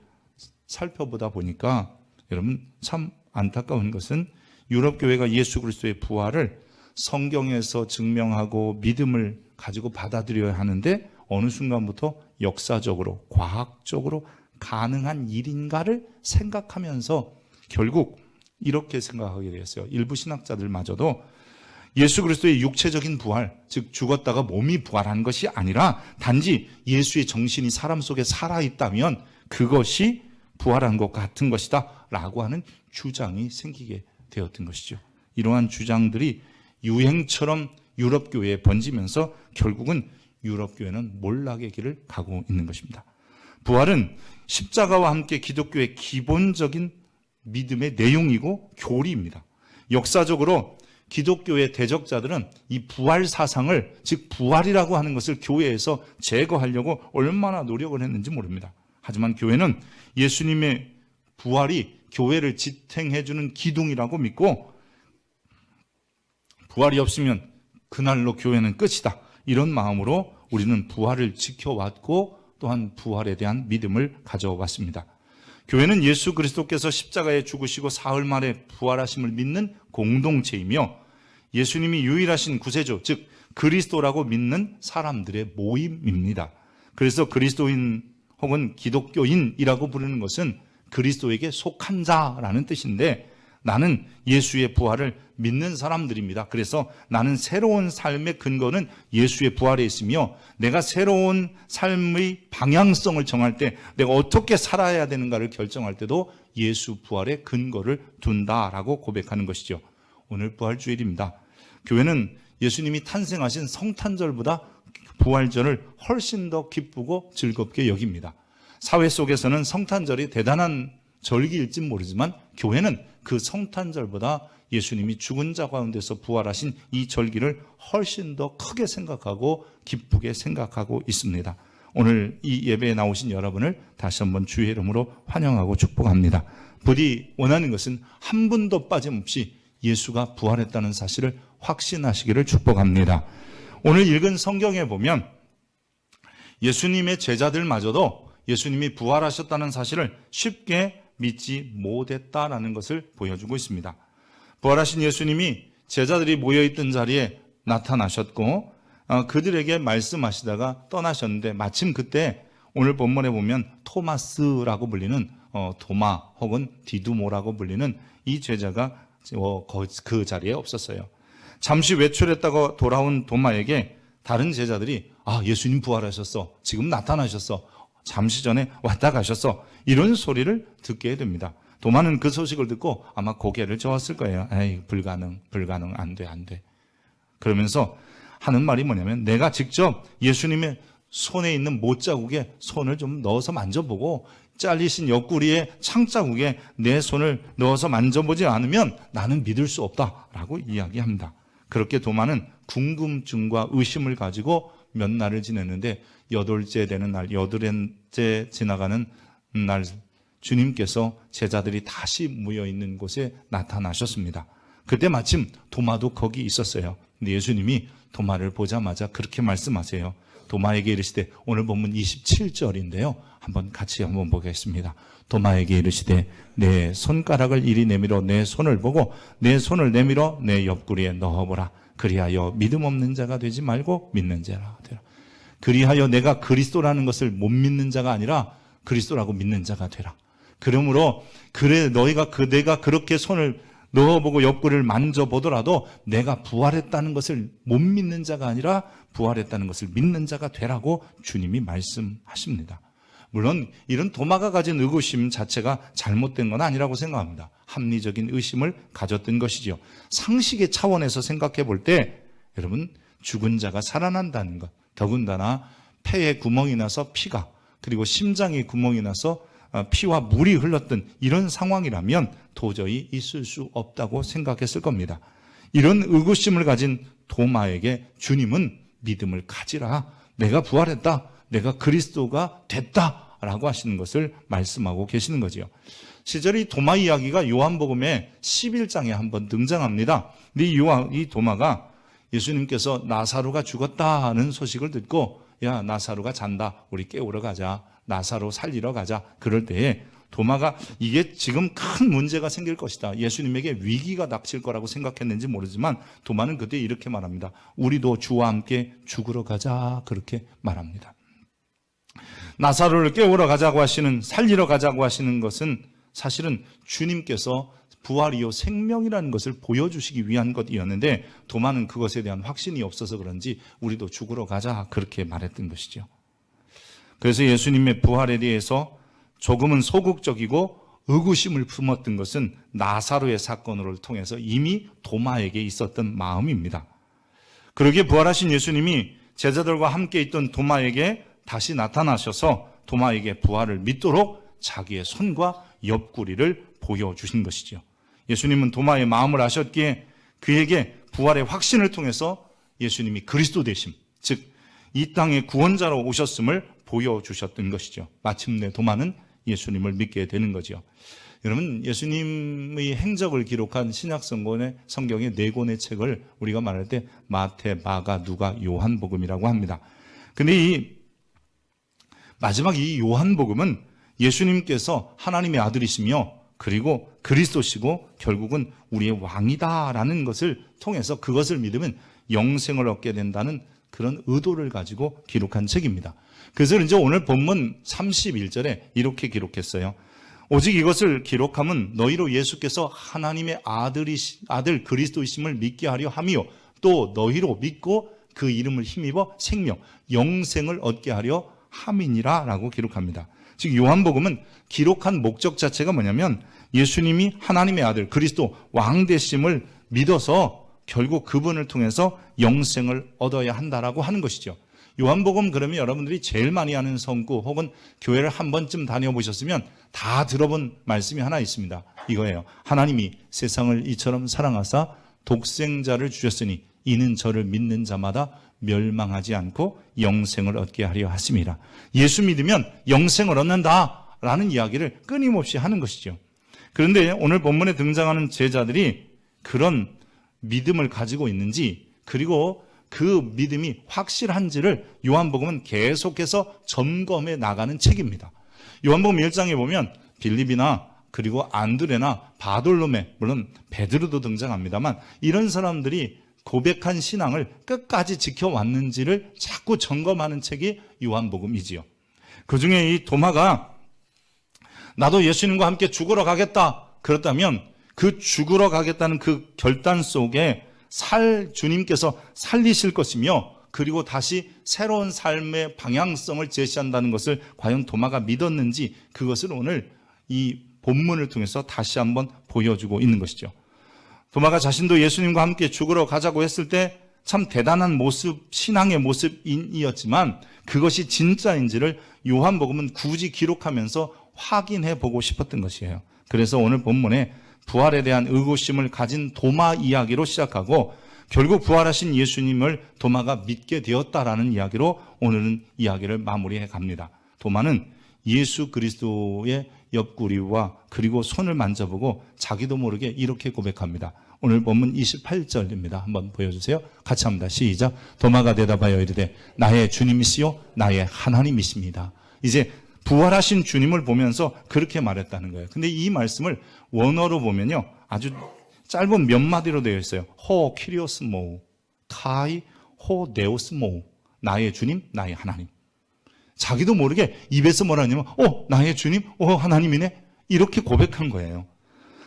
살펴보다 보니까 여러분 참 안타까운 것은 유럽 교회가 예수 그리스도의 부활을 성경에서 증명하고 믿음을 가지고 받아들여야 하는데 어느 순간부터 역사적으로 과학적으로 가능한 일인가를 생각하면서 결국 이렇게 생각하게 되었어요. 일부 신학자들마저도 예수 그리스도의 육체적인 부활, 즉 죽었다가 몸이 부활한 것이 아니라 단지 예수의 정신이 사람 속에 살아있다면 그것이 부활한 것 같은 것이다 라고 하는 주장이 생기게 되었던 것이죠. 이러한 주장들이 유행처럼 유럽 교회에 번지면서 결국은 유럽 교회는 몰락의 길을 가고 있는 것입니다. 부활은 십자가와 함께 기독교의 기본적인 믿음의 내용이고 교리입니다. 역사적으로 기독교의 대적자들은 이 부활 사상을, 즉 부활이라고 하는 것을 교회에서 제거하려고 얼마나 노력을 했는지 모릅니다. 하지만 교회는 예수님의 부활이 교회를 지탱해주는 기둥이라고 믿고 부활이 없으면 그날로 교회는 끝이다. 이런 마음으로 우리는 부활을 지켜왔고 또한 부활에 대한 믿음을 가져왔습니다. 교회는 예수 그리스도께서 십자가에 죽으시고 사흘 만에 부활하심을 믿는 공동체이며 예수님이 유일하신 구세주, 즉 그리스도라고 믿는 사람들의 모임입니다. 그래서 그리스도인 혹은 기독교인이라고 부르는 것은 그리스도에게 속한 자라는 뜻인데 나는 예수의 부활을 믿는 사람들입니다. 그래서 나는 새로운 삶의 근거는 예수의 부활에 있으며 내가 새로운 삶의 방향성을 정할 때 내가 어떻게 살아야 되는가를 결정할 때도 예수 부활의 근거를 둔다라고 고백하는 것이죠. 오늘 부활주일입니다. 교회는 예수님이 탄생하신 성탄절보다 부활절을 훨씬 더 기쁘고 즐겁게 여깁니다. 사회 속에서는 성탄절이 대단한 절기일지 모르지만 교회는 그 성탄절보다 예수님이 죽은 자 가운데서 부활하신 이 절기를 훨씬 더 크게 생각하고 기쁘게 생각하고 있습니다. 오늘 이 예배에 나오신 여러분을 다시 한번 주의 이름으로 환영하고 축복합니다. 부디 원하는 것은 한 분도 빠짐없이 예수가 부활했다는 사실을 확신하시기를 축복합니다. 오늘 읽은 성경에 보면 예수님의 제자들마저도 예수님이 부활하셨다는 사실을 쉽게 믿지 못했다라는 것을 보여주고 있습니다. 부활하신 예수님이 제자들이 모여있던 자리에 나타나셨고 그들에게 말씀하시다가 떠나셨는데 마침 그때 오늘 본문에 보면 토마스라고 불리는 도마 혹은 디두모라고 불리는 이 제자가 그 자리에 없었어요. 잠시 외출했다가 돌아온 도마에게 다른 제자들이 예수님 부활하셨어. 지금 나타나셨어. 잠시 전에 왔다 가셨어. 이런 소리를 듣게 됩니다. 도마는 그 소식을 듣고 아마 고개를 저었을 거예요. 에이, 불가능, 안 돼. 그러면서 하는 말이 뭐냐면, 내가 직접 예수님의 손에 있는 못자국에 손을 좀 넣어서 만져보고 잘리신 옆구리에 창자국에 내 손을 넣어서 만져보지 않으면 나는 믿을 수 없다라고 이야기합니다. 그렇게 도마는 궁금증과 의심을 가지고 몇 날을 지냈는데, 여덟째 되는 날, 여덟째 지나가는 날, 주님께서 제자들이 다시 모여있는 곳에 나타나셨습니다. 그때 마침 도마도 거기 있었어요. 근데 예수님이 도마를 보자마자 그렇게 말씀하세요. 도마에게 이르시되, 오늘 본문 27절인데요. 같이 한번 보겠습니다. 도마에게 이르시되, 내 손가락을 이리 내밀어 내 손을 보고 내 손을 내밀어 내 옆구리에 넣어보라. 그리하여 믿음 없는 자가 되지 말고 믿는 자라 되라. 그리하여 내가 그리스도라는 것을 못 믿는 자가 아니라 그리스도라고 믿는 자가 되라. 그러므로 내가 그렇게 손을 넣어보고 옆구리를 만져보더라도 내가 부활했다는 것을 못 믿는 자가 아니라 부활했다는 것을 믿는 자가 되라고 주님이 말씀하십니다. 물론 이런 도마가 가진 의구심 자체가 잘못된 건 아니라고 생각합니다. 합리적인 의심을 가졌던 것이죠. 상식의 차원에서 생각해 볼 때, 여러분, 죽은 자가 살아난다는 것, 더군다나 폐에 구멍이 나서 피가, 그리고 심장에 구멍이 나서 피와 물이 흘렀던 이런 상황이라면 도저히 있을 수 없다고 생각했을 겁니다. 이런 의구심을 가진 도마에게 주님은 믿음을 가지라, 내가 부활했다, 내가 그리스도가 됐다라고 하시는 것을 말씀하고 계시는 거지요. 실제로 이 도마 이야기가 요한복음의 11장에 한번 등장합니다. 근데 이 도마가 예수님께서 나사로가 죽었다는 소식을 듣고, 야, 나사로가 잔다, 우리 깨우러 가자, 나사로 살리러 가자. 그럴 때에 도마가 이게 지금 큰 문제가 생길 것이다, 예수님에게 위기가 닥칠 거라고 생각했는지 모르지만 도마는 그때 이렇게 말합니다. 우리도 주와 함께 죽으러 가자, 그렇게 말합니다. 나사로를 깨우러 가자고 하시는, 살리러 가자고 하시는 것은 사실은 주님께서 부활이요 생명이라는 것을 보여주시기 위한 것이었는데, 도마는 그것에 대한 확신이 없어서 그런지 우리도 죽으러 가자, 그렇게 말했던 것이죠. 그래서 예수님의 부활에 대해서 조금은 소극적이고 의구심을 품었던 것은 나사로의 사건을 통해서 이미 도마에게 있었던 마음입니다. 그러기에 부활하신 예수님이 제자들과 함께 있던 도마에게 다시 나타나셔서 도마에게 부활을 믿도록 자기의 손과 옆구리를 보여주신 것이죠. 예수님은 도마의 마음을 아셨기에 그에게 부활의 확신을 통해서 예수님이 그리스도 되심, 즉 이 땅의 구원자로 오셨음을 보여주셨던 것이죠. 마침내 도마는 예수님을 믿게 되는 거죠. 여러분, 예수님의 행적을 기록한 신약성경의 4권의 책을 우리가 말할 때 마태, 마가, 누가, 요한복음이라고 합니다. 근데 마지막 이 요한복음은 예수님께서 하나님의 아들이시며 그리고 그리스도시고 결국은 우리의 왕이다라는 것을 통해서 그것을 믿으면 영생을 얻게 된다는 그런 의도를 가지고 기록한 책입니다. 그래서 이제 오늘 본문 31절에 이렇게 기록했어요. 오직 이것을 기록함은 너희로 예수께서 하나님의 아들 그리스도이심을 믿게 하려 함이요, 또 너희로 믿고 그 이름을 힘입어 생명, 영생을 얻게 하려 함이니라 라고 기록합니다. 즉 요한복음은 기록한 목적 자체가 뭐냐면 예수님이 하나님의 아들 그리스도 왕 되심을 믿어서 결국 그분을 통해서 영생을 얻어야 한다라고 하는 것이죠. 요한복음 그러면 여러분들이 제일 많이 아는 성구 혹은 교회를 한 번쯤 다녀보셨으면 다 들어본 말씀이 하나 있습니다. 이거예요. 하나님이 세상을 이처럼 사랑하사 독생자를 주셨으니 이는 저를 믿는 자마다 멸망하지 않고 영생을 얻게 하려 하심이라. 예수 믿으면 영생을 얻는다라는 이야기를 끊임없이 하는 것이죠. 그런데 오늘 본문에 등장하는 제자들이 그런 믿음을 가지고 있는지, 그리고 그 믿음이 확실한지를 요한복음은 계속해서 점검해 나가는 책입니다. 요한복음 1장에 보면 빌립이나 그리고 안드레나 바돌로메, 물론 베드로도 등장합니다만 이런 사람들이 고백한 신앙을 끝까지 지켜왔는지를 자꾸 점검하는 책이 요한복음이지요. 그중에 이 도마가 나도 예수님과 함께 죽으러 가겠다 그렇다면 그 죽으러 가겠다는 그 결단 속에 주님께서 살리실 것이며 그리고 다시 새로운 삶의 방향성을 제시한다는 것을 과연 도마가 믿었는지, 그것을 오늘 이 본문을 통해서 다시 한번 보여주고 있는 것이죠. 도마가 자신도 예수님과 함께 죽으러 가자고 했을 때 참 대단한 모습, 신앙의 모습이었지만 그것이 진짜인지를 요한복음은 굳이 기록하면서 확인해 보고 싶었던 것이에요. 그래서 오늘 본문에 부활에 대한 의구심을 가진 도마 이야기로 시작하고 결국 부활하신 예수님을 도마가 믿게 되었다라는 이야기로 오늘은 이야기를 마무리해 갑니다. 도마는 예수 그리스도의 옆구리와 그리고 손을 만져보고 자기도 모르게 이렇게 고백합니다. 오늘 본문 28절입니다. 한번 보여주세요. 같이 합니다. 시작. 도마가 대답하여 이르되 나의 주님이시요 나의 하나님이십니다. 이제 부활하신 주님을 보면서 그렇게 말했다는 거예요. 근데 이 말씀을 원어로 보면요, 아주 짧은 몇 마디로 되어 있어요. 호 키리오스모 카이 호 네오스모, 나의 주님, 나의 하나님. 자기도 모르게 입에서 뭐라 하냐면 나의 주님, 하나님이네, 이렇게 고백한 거예요.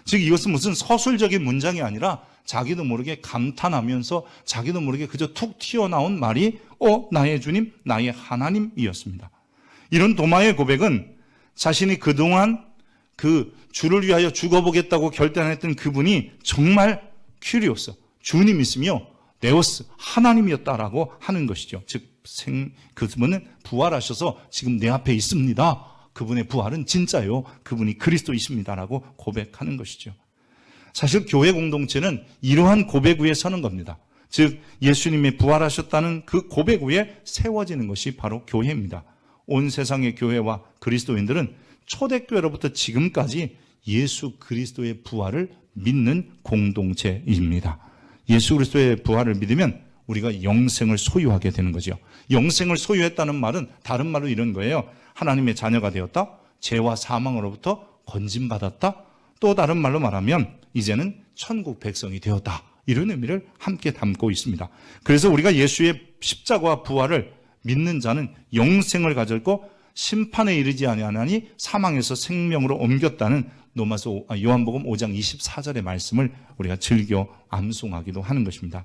즉 이것은 무슨 서술적인 문장이 아니라 자기도 모르게 감탄하면서 자기도 모르게 그저 툭 튀어나온 말이 나의 주님, 나의 하나님이었습니다. 이런 도마의 고백은 자신이 그동안 그 주를 위하여 죽어보겠다고 결단했던 그분이 정말 큐리오스, 주님이시며 네오스, 하나님이었다라고 하는 것이죠. 즉 그분은 부활하셔서 지금 내 앞에 있습니다. 그분의 부활은 진짜요. 그분이 그리스도이십니다라고 고백하는 것이죠. 사실 교회 공동체는 이러한 고백 위에 서는 겁니다. 즉 예수님이 부활하셨다는 그 고백 위에 세워지는 것이 바로 교회입니다. 온 세상의 교회와 그리스도인들은 초대교회로부터 지금까지 예수 그리스도의 부활을 믿는 공동체입니다. 예수 그리스도의 부활을 믿으면 우리가 영생을 소유하게 되는 거죠. 영생을 소유했다는 말은 다른 말로 이런 거예요. 하나님의 자녀가 되었다, 죄와 사망으로부터 건짐받았다, 또 다른 말로 말하면 이제는 천국 백성이 되었다, 이런 의미를 함께 담고 있습니다. 그래서 우리가 예수의 십자가와 부활을 믿는 자는 영생을 가졌고 심판에 이르지 아니하나니 사망에서 생명으로 옮겼다는 요한복음 5장 24절의 말씀을 우리가 즐겨 암송하기도 하는 것입니다.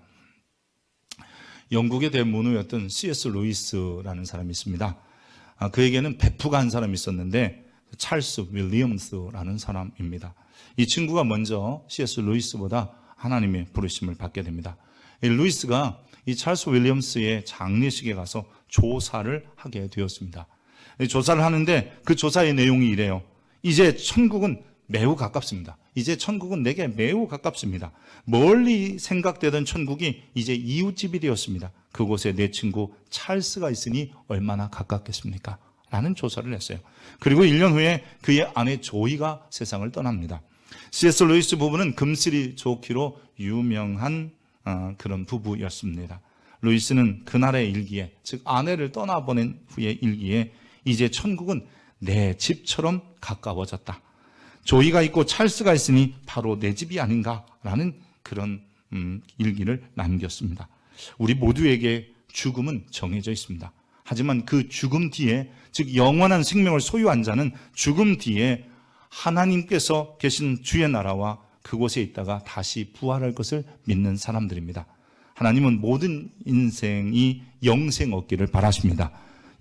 영국의 대문호였던 C.S. 루이스라는 사람이 있습니다. 그에게는 베프가 한 사람이 있었는데 찰스 윌리엄스라는 사람입니다. 이 친구가 먼저 C.S. 루이스보다 하나님의 부르심을 받게 됩니다. 이 루이스가 이 찰스 윌리엄스의 장례식에 가서 조사를 하게 되었습니다. 조사를 하는데 그 조사의 내용이 이래요. 이제 천국은 매우 가깝습니다. 이제 천국은 내게 매우 가깝습니다. 멀리 생각되던 천국이 이제 이웃집이 되었습니다. 그곳에 내 친구 찰스가 있으니 얼마나 가깝겠습니까? 라는 조사를 했어요. 그리고 1년 후에 그의 아내 조이가 세상을 떠납니다. C.S. 루이스 부부는 금슬이 좋기로 유명한 그런 부부였습니다. 루이스는 그날의 일기에, 즉 아내를 떠나보낸 후의 일기에 이제 천국은 내 집처럼 가까워졌다. 조이가 있고 찰스가 있으니 바로 내 집이 아닌가라는 그런 일기를 남겼습니다. 우리 모두에게 죽음은 정해져 있습니다. 하지만 그 죽음 뒤에, 즉 영원한 생명을 소유한 자는 죽음 뒤에 하나님께서 계신 주의 나라와 그곳에 있다가 다시 부활할 것을 믿는 사람들입니다. 하나님은 모든 인생이 영생 얻기를 바라십니다.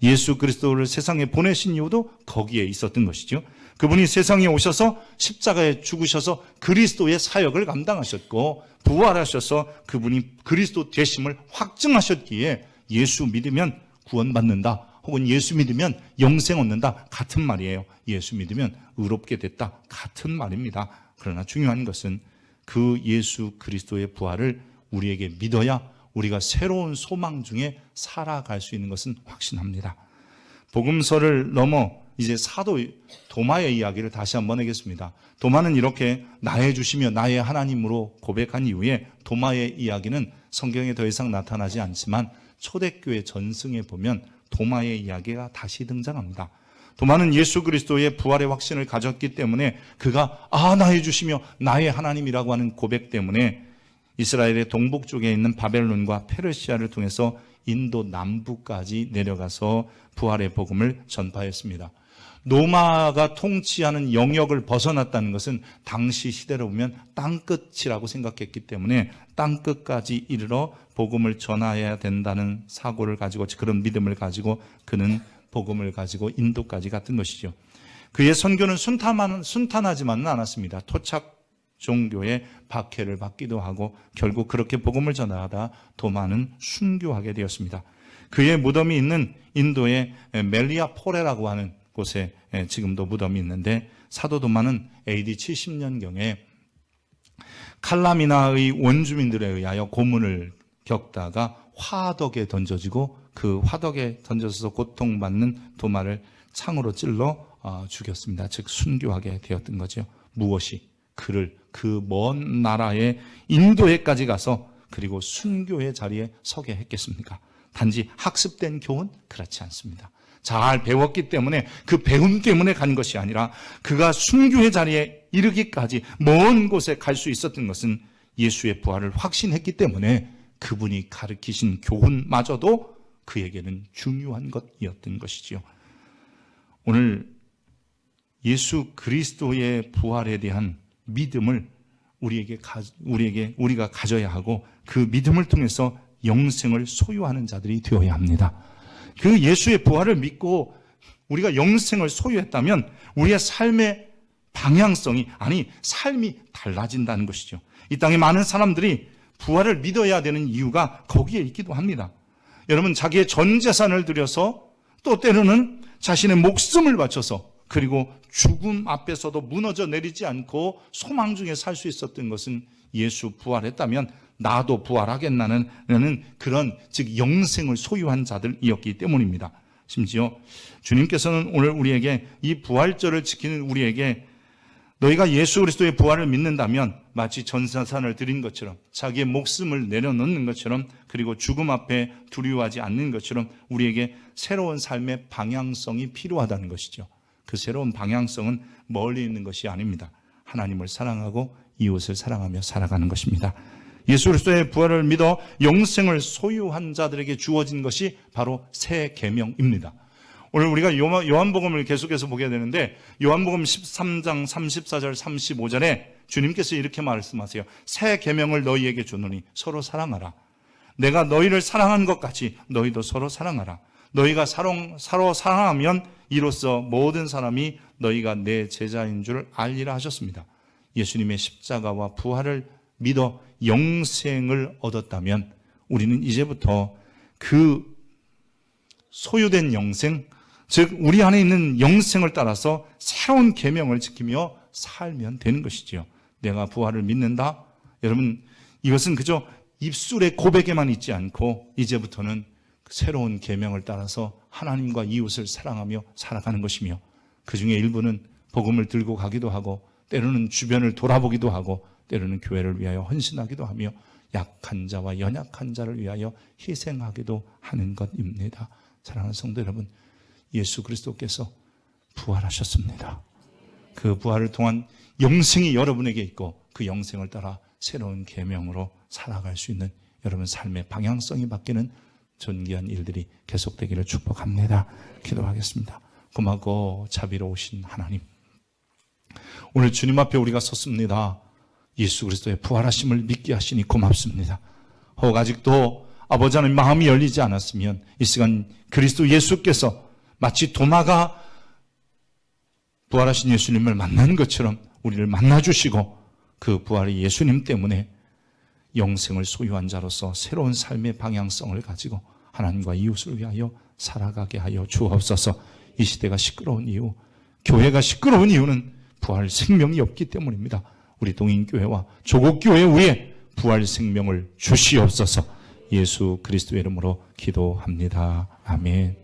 예수 그리스도를 세상에 보내신 이유도 거기에 있었던 것이죠. 그분이 세상에 오셔서 십자가에 죽으셔서 그리스도의 사역을 감당하셨고 부활하셔서 그분이 그리스도 되심을 확증하셨기에 예수 믿으면 구원받는다, 혹은 예수 믿으면 영생 얻는다, 같은 말이에요. 예수 믿으면 의롭게 됐다, 같은 말입니다. 그러나 중요한 것은 그 예수 그리스도의 부활을 우리에게 믿어야 우리가 새로운 소망 중에 살아갈 수 있는 것은 확신합니다. 복음서를 넘어 이제 사도 도마의 이야기를 다시 한번 하겠습니다. 도마는 이렇게 나의 주시며 나의 하나님으로 고백한 이후에 도마의 이야기는 성경에 더 이상 나타나지 않지만 초대교회 전승에 보면 도마의 이야기가 다시 등장합니다. 도마는 예수 그리스도의 부활의 확신을 가졌기 때문에 그가 나의 주시며 나의 하나님이라고 하는 고백 때문에 이스라엘의 동북 쪽에 있는 바벨론과 페르시아를 통해서 인도 남부까지 내려가서 부활의 복음을 전파했습니다. 로마가 통치하는 영역을 벗어났다는 것은 당시 시대로 보면 땅끝이라고 생각했기 때문에 땅끝까지 이르러 복음을 전해야 된다는 사고를 가지고, 그런 믿음을 가지고 그는 복음을 가지고 인도까지 갔던 것이죠. 그의 선교는 순탄하지만은 않았습니다. 토착 종교의 박해를 받기도 하고 결국 그렇게 복음을 전하다 도마는 순교하게 되었습니다. 그의 무덤이 있는 인도의 멜리아포레라고 하는 곳에 지금도 무덤이 있는데, 사도 도마는 AD 70년경에 칼라미나의 원주민들에 의하여 고문을 겪다가 화덕에 던져지고 그 화덕에 던져서 고통받는 도마를 창으로 찔러 죽였습니다. 즉 순교하게 되었던 거죠. 무엇이 그를 그 먼 나라의 인도에까지 가서 그리고 순교의 자리에 서게 했겠습니까? 단지 학습된 교훈? 그렇지 않습니다. 잘 배웠기 때문에 그 배움 때문에 간 것이 아니라 그가 순교의 자리에 이르기까지 먼 곳에 갈 수 있었던 것은 예수의 부활을 확신했기 때문에 그분이 가르치신 교훈마저도 그에게는 중요한 것이었던 것이지요. 오늘 예수 그리스도의 부활에 대한 믿음을 우리가 가져야 하고 그 믿음을 통해서 영생을 소유하는 자들이 되어야 합니다. 그 예수의 부활을 믿고 우리가 영생을 소유했다면 우리의 삶의 방향성이, 아니 삶이 달라진다는 것이죠. 이 땅에 많은 사람들이 부활을 믿어야 되는 이유가 거기에 있기도 합니다. 여러분, 자기의 전 재산을 들여서 또 때로는 자신의 목숨을 바쳐서 그리고 죽음 앞에서도 무너져 내리지 않고 소망 중에 살 수 있었던 것은 예수 부활했다면 나도 부활하겠나는 그런 즉 영생을 소유한 자들이었기 때문입니다. 심지어 주님께서는 오늘 우리에게 이 부활절을 지키는 우리에게 너희가 예수 그리스도의 부활을 믿는다면 마치 전 재산을 드린 것처럼 자기의 목숨을 내려놓는 것처럼 그리고 죽음 앞에 두려워하지 않는 것처럼 우리에게 새로운 삶의 방향성이 필요하다는 것이죠. 그 새로운 방향성은 멀리 있는 것이 아닙니다. 하나님을 사랑하고 이웃을 사랑하며 살아가는 것입니다. 예수 그리스도의 부활을 믿어 영생을 소유한 자들에게 주어진 것이 바로 새 계명입니다. 오늘 우리가 요한복음을 계속해서 보게 되는데 요한복음 13장 34절 35절에 주님께서 이렇게 말씀하세요. 새 계명을 너희에게 주노니 서로 사랑하라. 내가 너희를 사랑한 것 같이 너희도 서로 사랑하라. 너희가 서로 사랑하면 이로써 모든 사람이 너희가 내 제자인 줄 알리라 하셨습니다. 예수님의 십자가와 부활을 믿어 영생을 얻었다면 우리는 이제부터 그 소유된 영생, 즉 우리 안에 있는 영생을 따라서 새로운 계명을 지키며 살면 되는 것이지요. 내가 부활을 믿는다. 여러분, 이것은 그저 입술의 고백에만 있지 않고 이제부터는 새로운 계명을 따라서 하나님과 이웃을 사랑하며 살아가는 것이며, 그 중에 일부는 복음을 들고 가기도 하고 때로는 주변을 돌아보기도 하고 때로는 교회를 위하여 헌신하기도 하며 약한 자와 연약한 자를 위하여 희생하기도 하는 것입니다. 사랑하는 성도 여러분, 예수 그리스도께서 부활하셨습니다. 그 부활을 통한 영생이 여러분에게 있고 그 영생을 따라 새로운 계명으로 살아갈 수 있는 여러분 삶의 방향성이 바뀌는 존귀한 일들이 계속되기를 축복합니다. 기도하겠습니다. 고맙고 자비로우신 하나님, 오늘 주님 앞에 우리가 섰습니다. 예수 그리스도의 부활하심을 믿게 하시니 고맙습니다. 혹 아직도 아버지 하나님 마음이 열리지 않았으면 이 시간 그리스도 예수께서 마치 도마가 부활하신 예수님을 만난 것처럼 우리를 만나주시고 그 부활의 예수님 때문에 영생을 소유한 자로서 새로운 삶의 방향성을 가지고 하나님과 이웃을 위하여 살아가게 하여 주옵소서. 이 시대가 시끄러운 이유, 교회가 시끄러운 이유는 부활 생명이 없기 때문입니다. 우리 동인교회와 조국교회 위에 부활 생명을 주시옵소서. 예수 그리스도의 이름으로 기도합니다. 아멘.